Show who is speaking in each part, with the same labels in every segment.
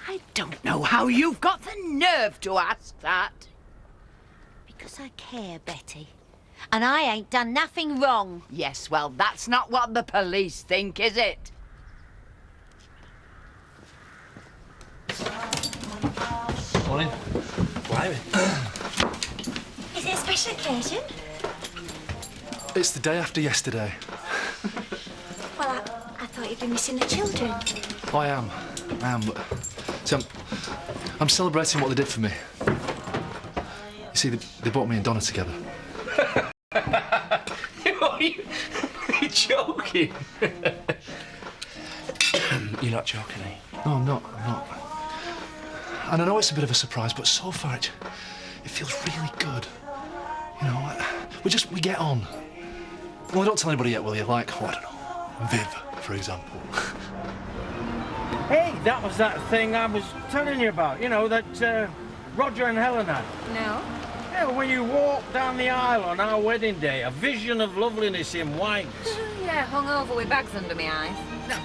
Speaker 1: I don't know how you've got the nerve to ask that.
Speaker 2: Because I care, Betty. And I ain't done nothing wrong.
Speaker 1: Yes, well, that's not what the police think, is it?
Speaker 3: Morning. Blimey.
Speaker 2: Is it a special occasion?
Speaker 3: It's the day after yesterday.
Speaker 2: Well, I thought you'd be missing the children.
Speaker 3: Oh, I am, but... See, I'm celebrating what they did for me. You see, they brought me and Donna together.
Speaker 4: You're joking. You're not joking, are you?
Speaker 3: No, I'm not. And I know it's a bit of a surprise, but so far it feels really good. You know, we get on. Well, don't tell anybody yet, will you? Like, oh, I don't know, Viv, for example.
Speaker 5: Hey, that was that thing I was telling you about, you know, that Roger and Helen had.
Speaker 6: No.
Speaker 5: Yeah, when you walked down the aisle on our wedding day, a vision of loveliness in white.
Speaker 6: Yeah, hung over with bags under my eyes.
Speaker 5: No,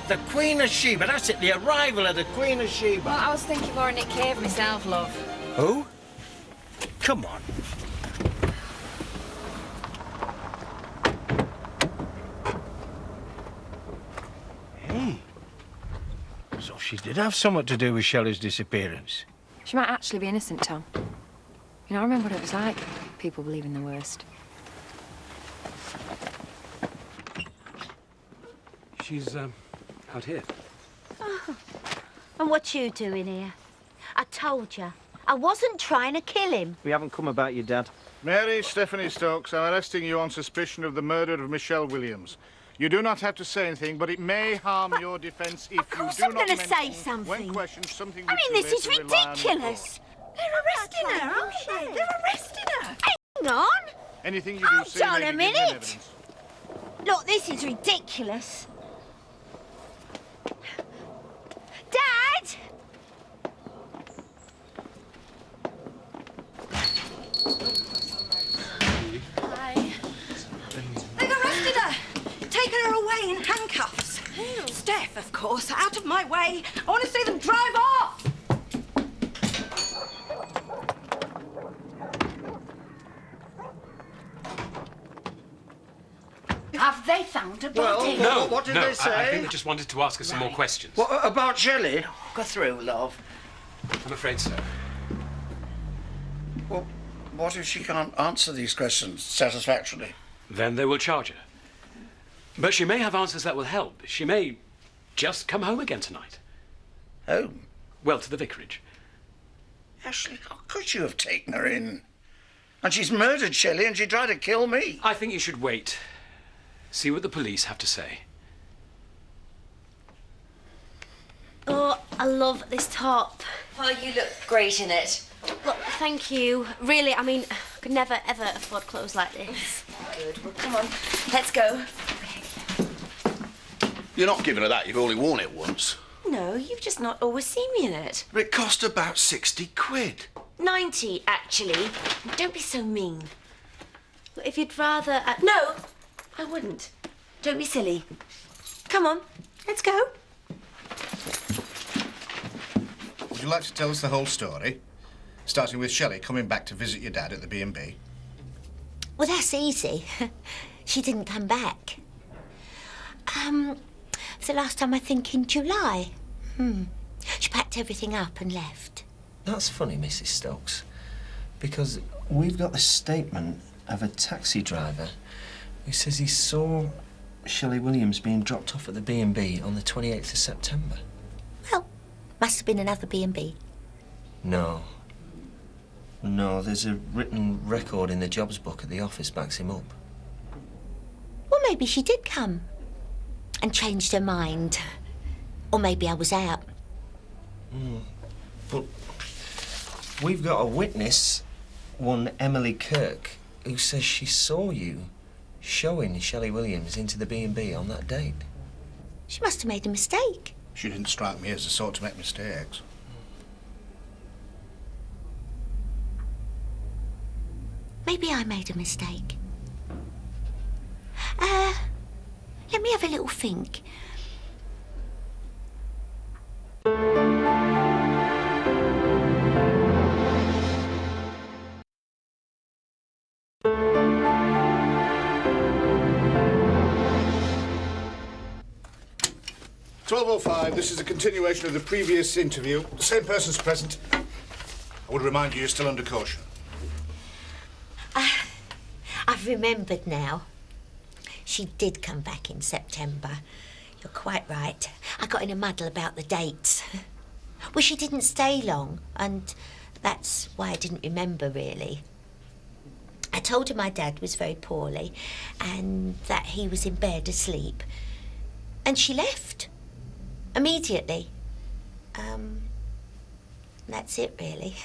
Speaker 5: the Queen of Sheba, that's it, the arrival of the Queen of Sheba.
Speaker 6: Well, I was thinking more of Nick Cave myself, love.
Speaker 5: Who? Come on. Hey. So she did have something to do with Shelley's disappearance.
Speaker 6: She might actually be innocent, Tom. You know, I remember what it was like, people believing the worst.
Speaker 4: She's, out here.
Speaker 2: Oh. And what you doing here? I told you, I wasn't trying to kill him.
Speaker 5: We haven't come about your dad.
Speaker 7: Mary Stephanie Stokes, I'm arresting you on suspicion of the murder of Michelle Williams. You do not have to say anything, but it may harm your defence if you do not mention...
Speaker 2: Of course I'm going to say something.
Speaker 7: When questioned, something...
Speaker 2: I mean, this is ridiculous.
Speaker 8: They're arresting her, aren't they? They're arresting her.
Speaker 2: Hang on.
Speaker 7: Anything you do say
Speaker 2: Hold on
Speaker 7: may
Speaker 2: a
Speaker 7: be given
Speaker 2: minute.
Speaker 7: evidence.
Speaker 2: Look, this is ridiculous. Dad!
Speaker 8: Hi. They've arrested her. Taken her away in handcuffs. Steph, of course, out of my way. I want to see them drive off.
Speaker 1: Have they found a body?
Speaker 4: No,
Speaker 5: what did they say?
Speaker 4: I think they just wanted to ask us some more questions.
Speaker 5: What, about Shelley?
Speaker 1: Go through, love.
Speaker 4: I'm afraid so.
Speaker 9: Well, what if she can't answer these questions satisfactorily?
Speaker 4: Then they will charge her. But she may have answers that will help. She may just come home again tonight.
Speaker 9: Home?
Speaker 4: Well, to the vicarage.
Speaker 9: Ashley, how could you have taken her in? And she's murdered Shelley and she tried to kill me.
Speaker 4: I think you should wait. See what the police have to say.
Speaker 2: Oh, I love this top.
Speaker 10: Oh, you look great in it.
Speaker 2: Look, thank you. Really, I mean, I could never, ever afford clothes like this.
Speaker 10: Good. Well, come on. Let's go.
Speaker 11: You're not giving her that. You've only worn it once.
Speaker 10: No, you've just not always seen me in it.
Speaker 11: But it cost about 60 quid.
Speaker 10: 90, actually. Don't be so mean.
Speaker 2: But if you'd rather...
Speaker 10: No, I wouldn't. Don't be silly. Come on, let's go.
Speaker 7: Would you like to tell us the whole story? Starting with Shelley coming back to visit your dad at the B&B.
Speaker 2: Well, that's easy. She didn't come back. The last time, I think, in July. She packed everything up and left.
Speaker 12: That's funny, Mrs. Stokes, because we've got the statement of a taxi driver who says he saw Shelley Williams being dropped off at the B&B on the 28th of September.
Speaker 2: Well, must have been another B&B.
Speaker 12: No, there's a written record in the jobs book at the office backs him up.
Speaker 2: Well, maybe she did come and changed her mind. Or maybe I was out.
Speaker 12: But we've got a witness, one Emily Kirk, who says she saw you showing Shelley Williams into the B&B on that date.
Speaker 2: She must have made a mistake.
Speaker 7: She didn't strike me as the sort to make mistakes.
Speaker 2: Maybe I made a mistake. Let me have a little think.
Speaker 7: 12:05. This is a continuation of the previous interview. The same person's present. I would remind you, you're still under caution.
Speaker 2: I've remembered now. She did come back in September. You're quite right. I got in a muddle about the dates. Well, she didn't stay long, and that's why I didn't remember, really. I told her my dad was very poorly and that he was in bed asleep. And she left. Immediately. That's it, really.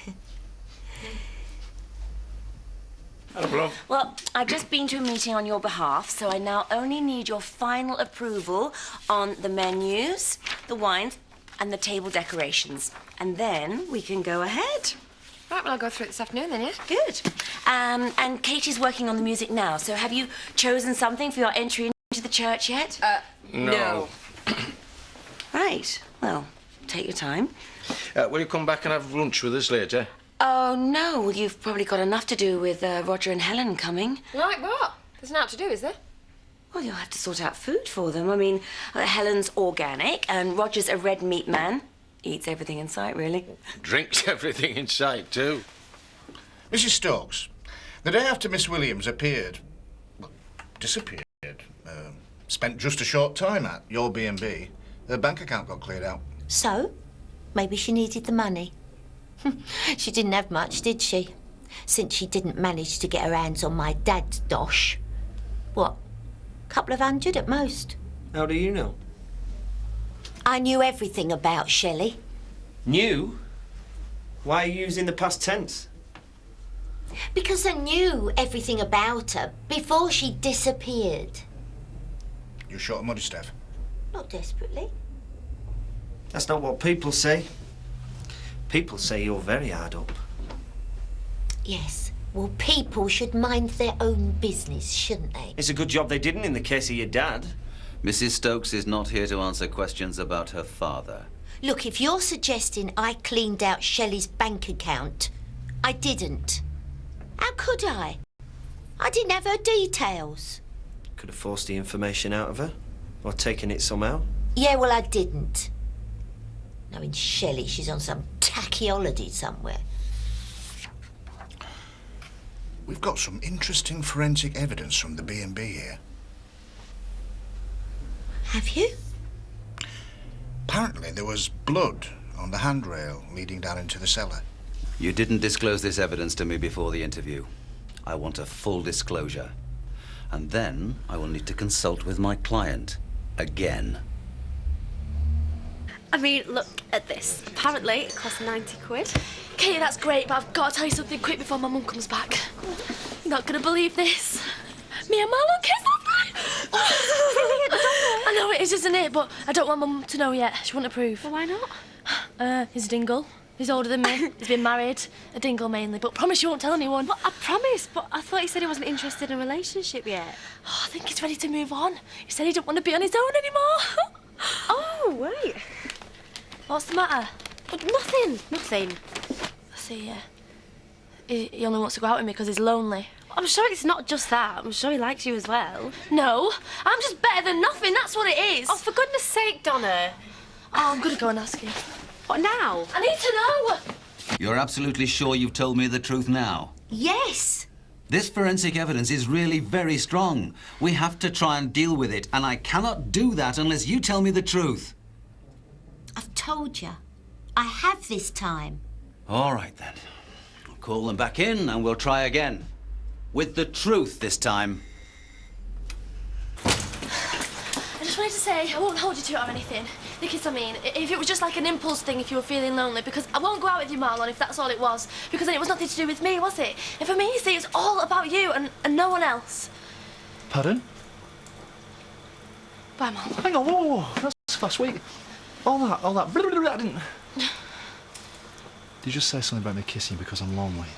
Speaker 10: Well, I've just been to a meeting on your behalf, so I now only need your final approval on the menus, the wines, and the table decorations. And then we can go ahead.
Speaker 6: Right, well, I'll go through it this afternoon then, yeah?
Speaker 10: Good. And Katie's working on the music now, so have you chosen something for your entry into the church yet?
Speaker 6: No.
Speaker 10: Right. Well, take your time.
Speaker 5: Will you come back and have lunch with us later?
Speaker 10: Oh, no. Well, you've probably got enough to do with Roger and Helen coming.
Speaker 6: Like what? There's not to do, is there?
Speaker 10: Well, you'll have to sort out food for them. I mean, Helen's organic and Roger's a red meat man. He eats everything in sight, really.
Speaker 5: Drinks everything in sight, too.
Speaker 7: Mrs. Stokes, the day after Miss Williams appeared, well, disappeared, spent just a short time at your B&B, her bank account got cleared out.
Speaker 2: So? Maybe she needed the money. She didn't have much, did she? Since she didn't manage to get her hands on my dad's dosh. What? Couple of hundred at most.
Speaker 12: How do you know?
Speaker 2: I knew everything about Shelley.
Speaker 12: Knew? Why are you using the past tense?
Speaker 2: Because I knew everything about her before she disappeared.
Speaker 7: You're short of money, Steph?
Speaker 2: Not desperately.
Speaker 12: That's not what people say. People say you're very hard up.
Speaker 2: Yes. Well, people should mind their own business, shouldn't they?
Speaker 12: It's a good job they didn't in the case of your dad.
Speaker 13: Mrs. Stokes is not here to answer questions about her father.
Speaker 2: Look, if you're suggesting I cleaned out Shelley's bank account, I didn't. How could I? I didn't have her details.
Speaker 12: Could have forced the information out of her. Or taken it somehow.
Speaker 2: Yeah, well, I didn't. Knowing Shelley, she's on some tacky holiday somewhere.
Speaker 7: We've got some interesting forensic evidence from the B&B here.
Speaker 2: Have you?
Speaker 7: Apparently there was blood on the handrail leading down into the cellar.
Speaker 13: You didn't disclose this evidence to me before the interview. I want a full disclosure. And then I will need to consult with my client again.
Speaker 14: I mean, look at this. Apparently, it cost 90 quid.
Speaker 15: Katie, that's great, but I've got to tell you something quick before my mum comes back. You're not going to believe this. Me and Marlon kissed last night. I know it is, isn't it? But I don't want Mum to know yet. She wouldn't approve.
Speaker 14: Well, why not?
Speaker 15: He's a dingle. He's older than me. He's been married. A dingle mainly. But promise you won't tell anyone.
Speaker 14: Well, I promise, but I thought he said he wasn't interested in a relationship yet.
Speaker 15: Oh, I think he's ready to move on. He said he didn't want to be on his own anymore.
Speaker 14: Oh, wait.
Speaker 15: What's the matter?
Speaker 14: Nothing. Nothing.
Speaker 15: I see, yeah. He only wants to go out with me because he's lonely.
Speaker 14: I'm sure it's not just that. I'm sure he likes you as well.
Speaker 15: No, I'm just better than nothing. That's what it is.
Speaker 14: Oh, for goodness sake, Donna.
Speaker 15: Oh, I'm going to go and ask him.
Speaker 14: What now?
Speaker 15: I need to know.
Speaker 13: You're absolutely sure you've told me the truth now?
Speaker 2: Yes.
Speaker 13: This forensic evidence is really very strong. We have to try and deal with it, and I cannot do that unless you tell me the truth.
Speaker 2: I've told you. I have this time.
Speaker 13: All right, then. I'll call them back in, and we'll try again. With the truth this time.
Speaker 15: I just wanted to say, I won't hold you to it or anything. Because, I mean, if it was just like an impulse thing if you were feeling lonely, because I won't go out with you, Marlon, if that's all it was. Because then it was nothing to do with me, was it? And for me, you see, it's all about you and no one else.
Speaker 3: Pardon?
Speaker 15: Bye, Marlon.
Speaker 3: Hang on, whoa. That's fast. Wait. All that, I didn't... Did you just say something about me kissing you because I'm lonely?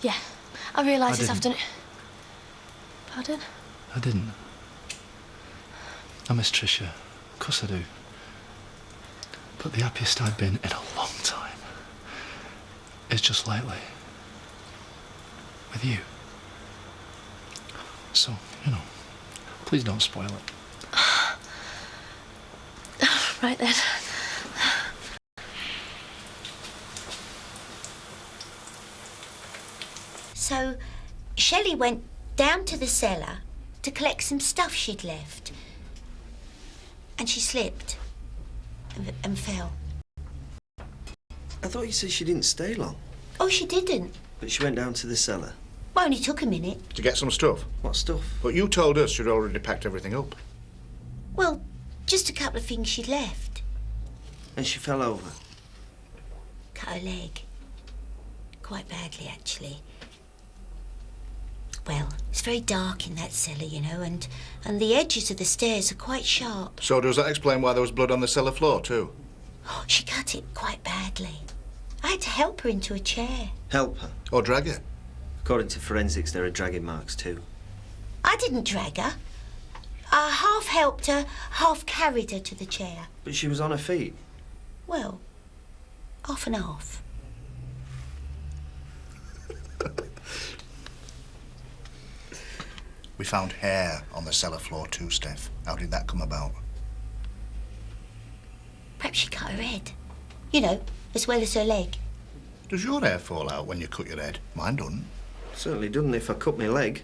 Speaker 15: Yeah, I realised this
Speaker 3: didn't.
Speaker 15: afternoon. Pardon?
Speaker 3: I didn't. I miss Tricia. Of course I do. But the happiest I've been in a long time is just lately. With you. So, you know, please don't spoil it.
Speaker 15: Right then.
Speaker 2: So, Shelley went down to the cellar to collect some stuff she'd left. And she slipped and fell.
Speaker 12: I thought you said she didn't stay long.
Speaker 2: Oh, she didn't.
Speaker 12: But she went down to the cellar.
Speaker 2: Well, only took a minute.
Speaker 7: To get some stuff?
Speaker 12: What stuff?
Speaker 7: But you told us you'd already packed everything up.
Speaker 2: Well, just a couple of things she'd left.
Speaker 12: And she fell over.
Speaker 2: Cut her leg. Quite badly, actually. Well, it's very dark in that cellar, you know, and the edges of the stairs are quite sharp.
Speaker 7: So does that explain why there was blood on the cellar floor, too?
Speaker 2: Oh, she cut it quite badly. I had to help her into a chair.
Speaker 12: Help her?
Speaker 7: Or drag her?
Speaker 12: According to forensics, there are dragging marks too.
Speaker 2: I didn't drag her. I half helped her, half carried her to the chair.
Speaker 12: But she was on her feet.
Speaker 2: Well, half and half.
Speaker 7: We found hair on the cellar floor too, Steph. How did that come about?
Speaker 2: Perhaps she cut her head. You know, as well as her leg.
Speaker 7: Does your hair fall out when you cut your head? Mine doesn't.
Speaker 12: Certainly doesn't if I cut my leg.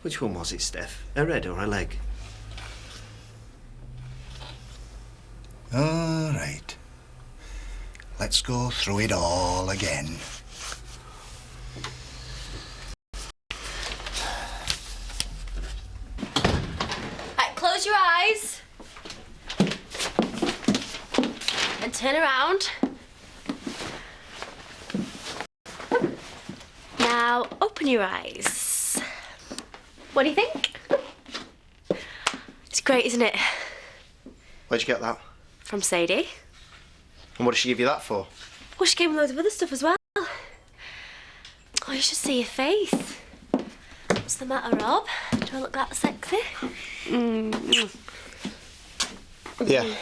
Speaker 12: Which one was it, Steph? Her head or her leg?
Speaker 7: All right. Let's go through it all again.
Speaker 15: Right, close your eyes. And turn around. Now, open your eyes. What do you think? It's great, isn't it?
Speaker 12: Where'd you get that?
Speaker 15: From Sadie.
Speaker 12: And what did she give you that for?
Speaker 15: Well, she gave me loads of other stuff as well. Oh, you should see your face. What's the matter, Rob? Do I look that sexy?
Speaker 12: Yeah.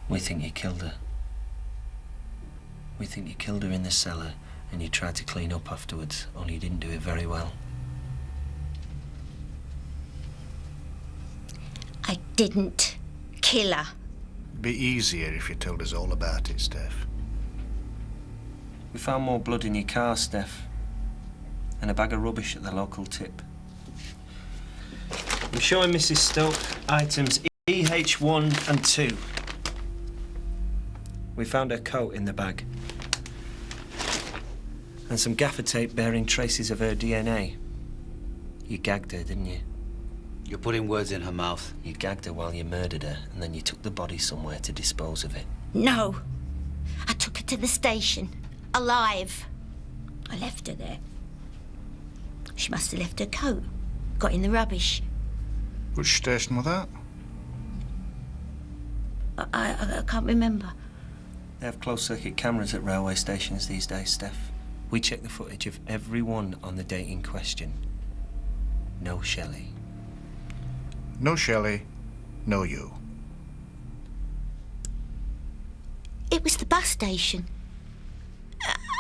Speaker 12: We think you killed her. We think you killed her in the cellar and you tried to clean up afterwards, only you didn't do it very well.
Speaker 2: I didn't kill her.
Speaker 7: It'd be easier if you told us all about it, Steph.
Speaker 12: We found more blood in your car, Steph, and a bag of rubbish at the local tip. I'm showing Mrs. Stoke items EH1 and 2. We found her coat in the bag. And some gaffer tape bearing traces of her DNA. You gagged her, didn't you?
Speaker 13: You're putting words in her mouth.
Speaker 12: You gagged her while you murdered her, and then you took the body somewhere to dispose of it.
Speaker 2: No. I took her to the station, alive. I left her there. She must have left her coat, got in the rubbish.
Speaker 7: Which station was that?
Speaker 2: I can't remember.
Speaker 12: They have closed-circuit cameras at railway stations these days, Steph. We check the footage of everyone on the date in question. No Shelley.
Speaker 7: No Shelley, no you.
Speaker 2: It was the bus station.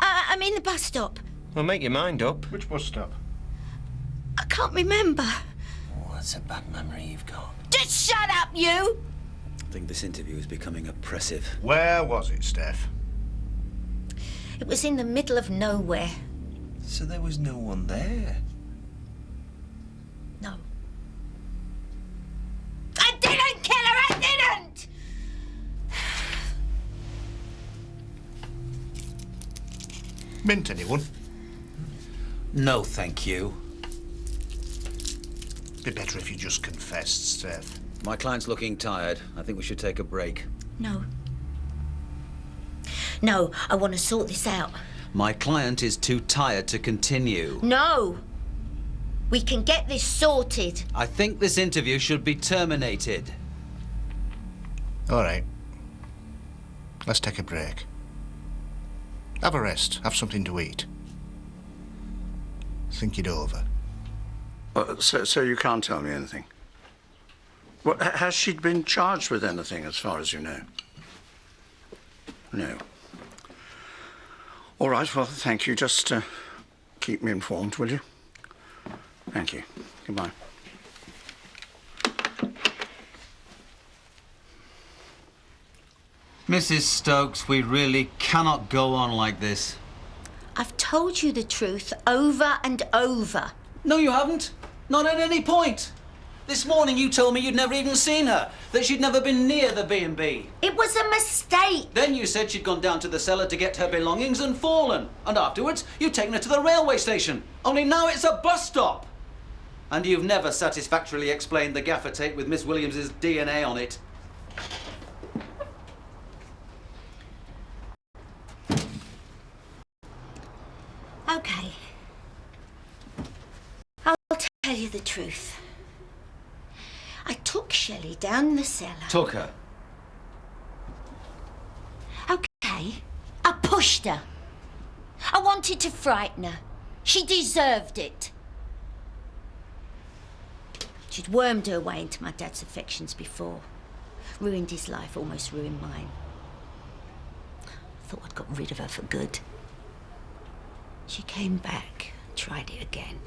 Speaker 2: I mean the bus stop.
Speaker 12: Well, make your mind up.
Speaker 7: Which bus stop?
Speaker 2: I can't remember.
Speaker 12: Oh, that's a bad memory you've got.
Speaker 2: Just shut up, you!
Speaker 13: I think this interview is becoming oppressive.
Speaker 7: Where was it, Steph?
Speaker 2: It was in the middle of nowhere.
Speaker 12: So there was no one there?
Speaker 2: No. I didn't kill her! I didn't!
Speaker 7: Mint anyone?
Speaker 13: No, thank you.
Speaker 7: Be better if you just confessed, Steph.
Speaker 13: My client's looking tired. I think we should take a break.
Speaker 2: No. No, I want to sort this out.
Speaker 13: My client is too tired to continue.
Speaker 2: No! We can get this sorted.
Speaker 13: I think this interview should be terminated.
Speaker 7: All right. Let's take a break. Have a rest. Have something to eat. Think it over.
Speaker 9: So you can't tell me anything? Well, has she been charged with anything, as far as you know? No. All right, well, thank you. Just keep me informed, will you? Thank you. Goodbye.
Speaker 13: Mrs. Stokes, we really cannot go on like this.
Speaker 2: I've told you the truth over and over.
Speaker 13: No, you haven't. Not at any point. This morning you told me you'd never even seen her, that she'd never been near the B&B.
Speaker 2: It was a mistake.
Speaker 13: Then you said she'd gone down to the cellar to get her belongings and fallen. And afterwards, you'd taken her to the railway station. Only now it's a bus stop. And you've never satisfactorily explained the gaffer tape with Miss Williams's DNA on it.
Speaker 2: OK. I'll tell you the truth. I took Shelley down the cellar.
Speaker 13: Took her?
Speaker 2: OK. I pushed her. I wanted to frighten her. She deserved it. She'd wormed her way into my dad's affections before. Ruined his life, almost ruined mine. I thought I'd got rid of her for good. She came back, tried it again.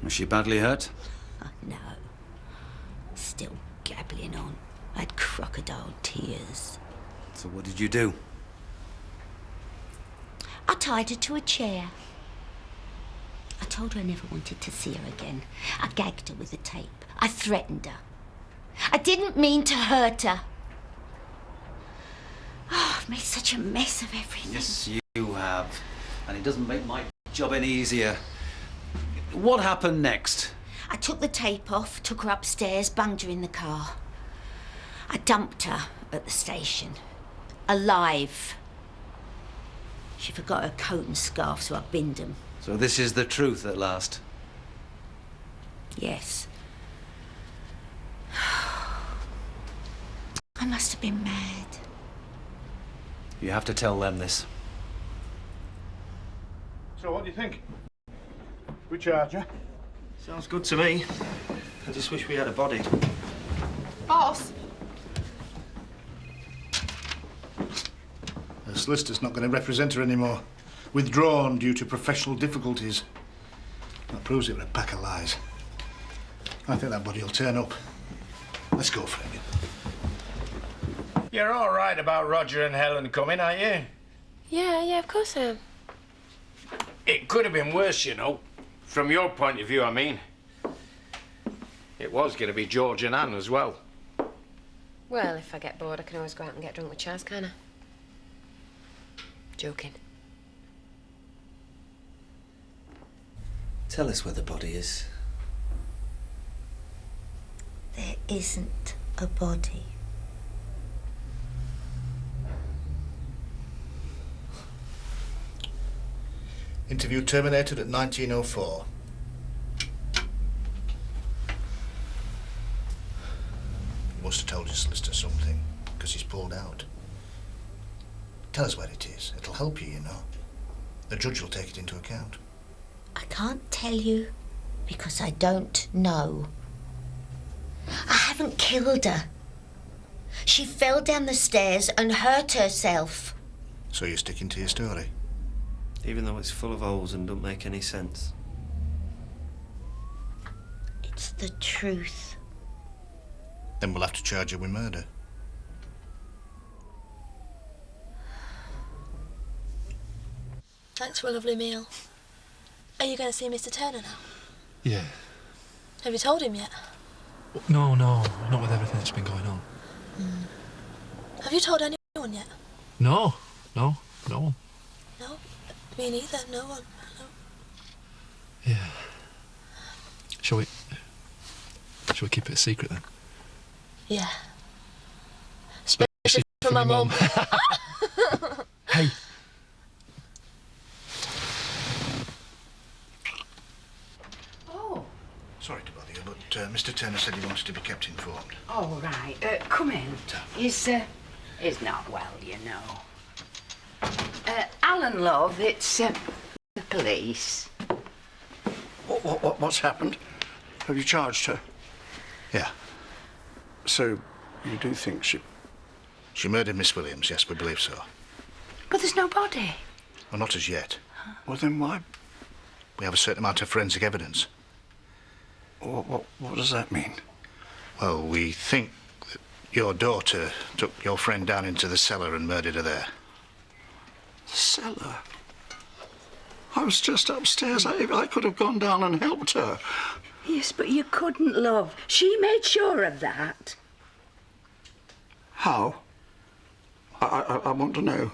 Speaker 13: Was she badly hurt?
Speaker 2: Oh, no. Still gabbling on. I had crocodile tears.
Speaker 13: So what did you do?
Speaker 2: I tied her to a chair. I told her I never wanted to see her again. I gagged her with the tape. I threatened her. I didn't mean to hurt her. Oh, I've made such a mess of everything.
Speaker 13: Yes, you have. And it doesn't make my job any easier. What happened next?
Speaker 2: I took the tape off, took her upstairs, bunged her in the car. I dumped her at the station. Alive. She forgot her coat and scarf, so I binned them.
Speaker 13: So this is the truth at last?
Speaker 2: Yes. I must have been mad.
Speaker 13: You have to tell them this.
Speaker 7: So what do you think? We charge her?
Speaker 12: Sounds good to me. I just wish we had a body.
Speaker 8: Boss?
Speaker 7: The solicitor's not going to represent her anymore. Withdrawn due to professional difficulties. That proves it were a pack of lies. I think that body will turn up. Let's go for it.
Speaker 5: You're all right about Roger and Helen coming, are you?
Speaker 15: Yeah, of course I am.
Speaker 5: It could have been worse, you know. From your point of view, I mean. It was going to be George and Anne as well.
Speaker 6: Well, if I get bored, I can always go out and get drunk with Chaz, can I? Joking.
Speaker 12: Tell us where the body is.
Speaker 2: There isn't a body.
Speaker 7: Interview terminated at 19:04. You must have told your solicitor something, because he's pulled out. Tell us where it is. It'll help you, you know. The judge will take it into account.
Speaker 2: I can't tell you because I don't know. I haven't killed her. She fell down the stairs and hurt herself.
Speaker 7: So you're sticking to your story?
Speaker 12: Even though it's full of holes and don't make any sense.
Speaker 2: It's the truth.
Speaker 7: Then we'll have to charge you with murder.
Speaker 15: Thanks for a lovely meal. Are you going to see Mr. Turner now?
Speaker 3: Yeah.
Speaker 15: Have you told him yet?
Speaker 3: No, not with everything that's been going on.
Speaker 15: Have you told anyone yet?
Speaker 3: No one.
Speaker 15: No? Me neither, no one. No.
Speaker 3: Yeah. Shall we keep it a secret then?
Speaker 15: Yeah. Especially from my mum.
Speaker 3: Hey.
Speaker 1: Oh.
Speaker 7: Sorry to bother you, but Mr. Turner said he wanted to be kept informed.
Speaker 1: All right. Come in. He's not well, you know. Alan, love, it's the police.
Speaker 9: What's happened? Have you charged her?
Speaker 7: Yeah.
Speaker 9: So, you do think she...
Speaker 7: She murdered Miss Williams, yes, we believe so.
Speaker 1: But there's no body.
Speaker 7: Well, not as yet.
Speaker 9: Well, then why...
Speaker 7: We have a certain amount of forensic evidence.
Speaker 9: What does that mean?
Speaker 7: Well, we think that Your daughter took your friend down into the cellar and murdered her there.
Speaker 9: The cellar? I was just upstairs. I could have gone down and helped her.
Speaker 1: Yes, but you couldn't, love. She made sure of that.
Speaker 9: How? I want to know.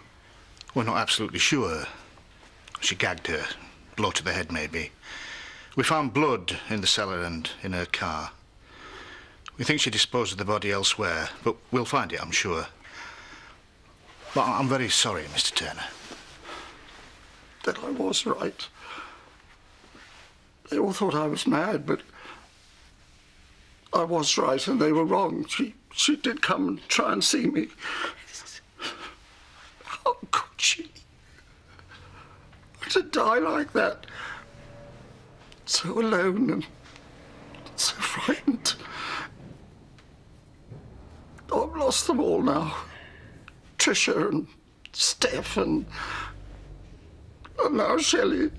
Speaker 7: We're not absolutely sure. She gagged her. Blow to the head, maybe. We found blood in the cellar and in her car. We think she disposed of the body elsewhere, but we'll find it, I'm sure. But I'm very sorry, Mr. Turner.
Speaker 9: That I was right. They all thought I was mad, but I was right and they were wrong. She did come and try and see me. How could she? To die like that. So alone and so frightened. I've lost them all now. Tricia and Steph and now Shelley.